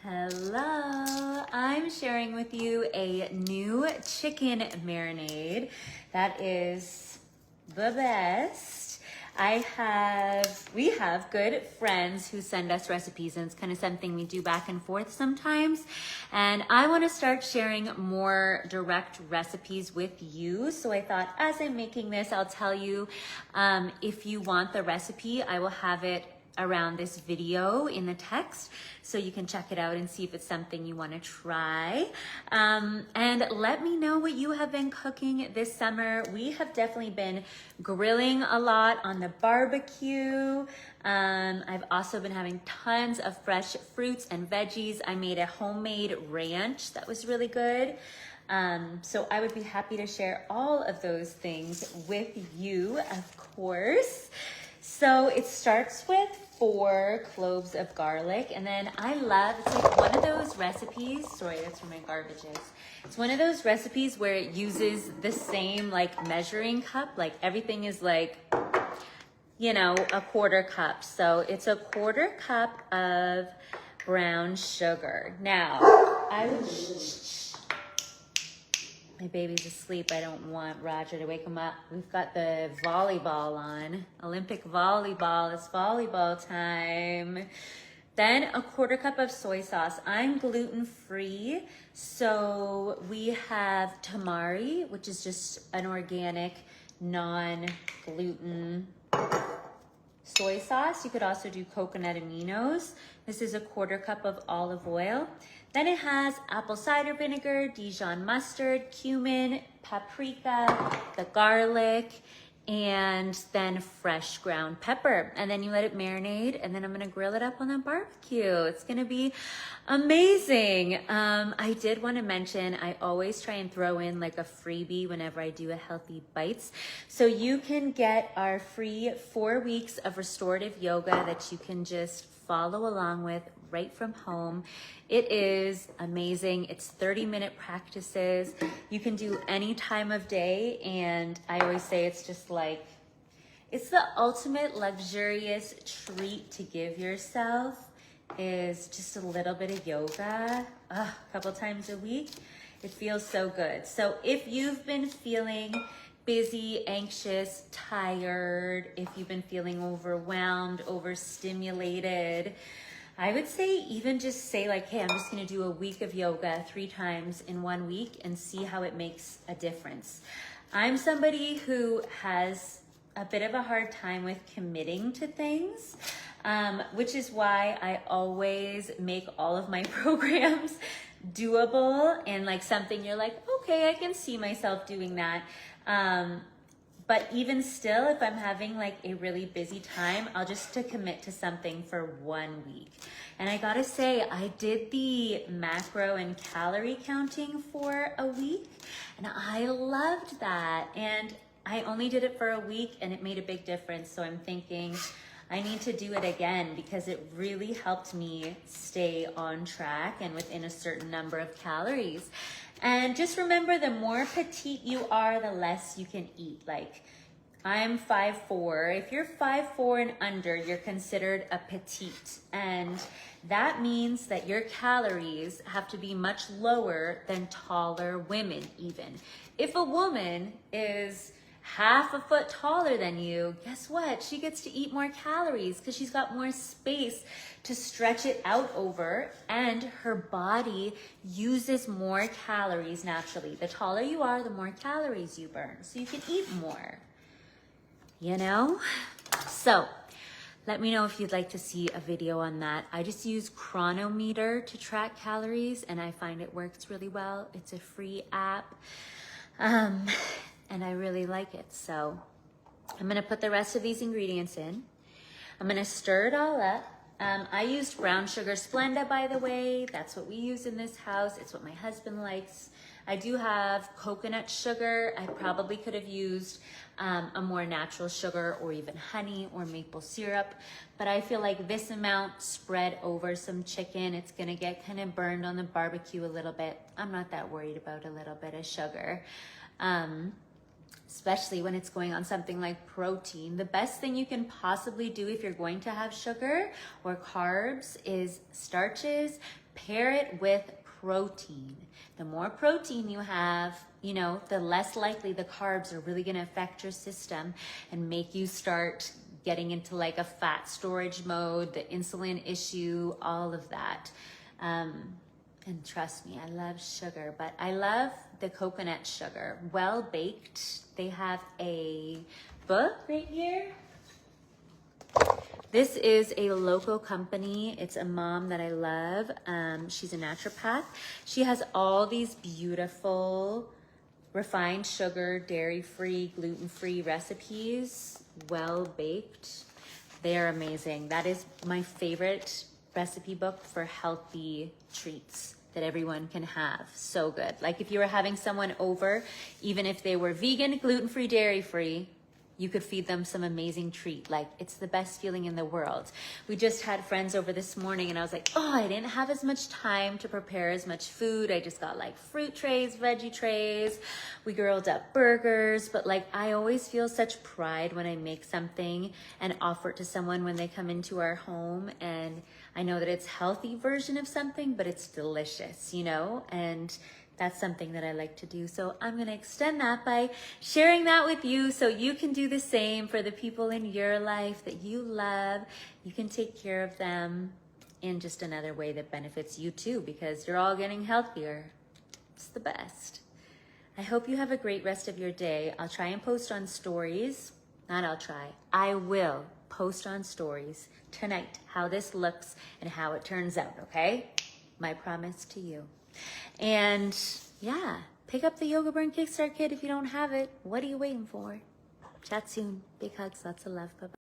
Hello, I'm sharing with you a new chicken marinade that is the best. We have good friends who send us recipes, and it's kind of something we do back and forth sometimes. And I want to start sharing more direct recipes with you. So I thought as I'm making this, I'll tell you if you want the recipe, I will have it around this video in the text so you can check it out and see if it's something you want to try. And let me know what you have been cooking this summer. We have definitely been grilling a lot on the barbecue. I've also been having tons of fresh fruits and veggies. I made a homemade ranch that was really good. So I would be happy to share all of those things with you, of course. So it starts with 4 cloves of garlic, and then it's like one of those recipes, sorry, that's where my garbage is. It's one of those recipes where it uses the same like measuring cup, like everything is like, you know, a 1/4 cup. So it's a 1/4 cup of brown sugar. Now, my baby's asleep. I don't want Roger to wake him up. We've got the volleyball on. Olympic volleyball. It's volleyball time. Then a 1/4 cup of soy sauce. I'm gluten-free. So we have tamari, which is just an organic, non-gluten soy sauce. You could also do coconut aminos. This is a 1/4 cup of olive oil. Then it has apple cider vinegar, Dijon mustard, cumin, paprika, the garlic, and then fresh ground pepper. And then you let it marinate, and then I'm gonna grill it up on the barbecue. It's gonna be amazing. I did wanna mention, I always try and throw in like a freebie whenever I do a Healthy Bites. So you can get our free 4 weeks of restorative yoga that you can just follow along with right from home. It is amazing. It's 30-minute practices. You can do any time of day, and I always say it's just like, it's the ultimate luxurious treat to give yourself is just a little bit of yoga a couple times a week. It feels so good. So if you've been feeling busy, anxious, tired, if you've been feeling overwhelmed, overstimulated, I would say even just say like, hey, I'm just gonna do a week of yoga 3 times in 1 week and see how it makes a difference. I'm somebody who has a bit of a hard time with committing to things, which is why I always make all of my programs doable and like something you're like, okay, I can see myself doing that. But even still, if I'm having like a really busy time, I'll just to commit to something for 1 week. And I gotta say, I did the macro and calorie counting for a week, and I loved that. And I only did it for a week, and it made a big difference. So I'm thinking I need to do it again because it really helped me stay on track and within a certain number of calories. And just remember, the more petite you are, the less you can eat. Like, I'm 5'4". If you're 5'4" and under, you're considered a petite. And that means that your calories have to be much lower than taller women even. If a woman is half a foot taller than you, guess what? She gets to eat more calories because she's got more space to stretch it out over, and her body uses more calories naturally. The taller you are, the more calories you burn, so you can eat more, you know? So let me know if you'd like to see a video on that. I just use Chronometer to track calories, and I find it works really well. It's a free app. And I really like it. So I'm gonna put the rest of these ingredients in. I'm gonna stir it all up. I used brown sugar Splenda, by the way. That's what we use in this house. It's what my husband likes. I do have coconut sugar. I probably could have used a more natural sugar or even honey or maple syrup, but I feel like this amount spread over some chicken, it's gonna get kind of burned on the barbecue a little bit. I'm not that worried about a little bit of sugar. Especially when it's going on something like protein. The best thing you can possibly do if you're going to have sugar or carbs is starches, Pair it with protein. The more protein you have, you know, the less likely the carbs are really going to affect your system and make you start getting into like a fat storage mode, the insulin issue, all of that. And trust me, I love sugar, but I love the coconut sugar, well baked. They have a book right here. This is a local company. It's a mom that I love. She's a naturopath. She has all these beautiful refined sugar, dairy-free, gluten-free recipes, well baked. They're amazing. That is my favorite recipe book for healthy treats that everyone can have. So good. Like if you were having someone over, even if they were vegan, gluten-free, dairy-free, you could feed them some amazing treat. Like it's the best feeling in the world. We just had friends over this morning and I was like, oh, I didn't have as much time to prepare as much food. I just got like fruit trays, veggie trays. We grilled up burgers, but like I always feel such pride when I make something and offer it to someone when they come into our home. And I know that it's a healthy version of something, but it's delicious, you know? And that's something that I like to do. So I'm going to extend that by sharing that with you so you can do the same for the people in your life that you love. You can take care of them in just another way that benefits you too, because you're all getting healthier. It's the best. I hope you have a great rest of your day. I'll try and post on stories. I will post on stories tonight how this looks and how it turns out, okay? My promise to you. And yeah, pick up the Yoga Burn Kickstart Kit if you don't have it. What are you waiting for? Chat soon. Big hugs, lots of love. Bye-bye.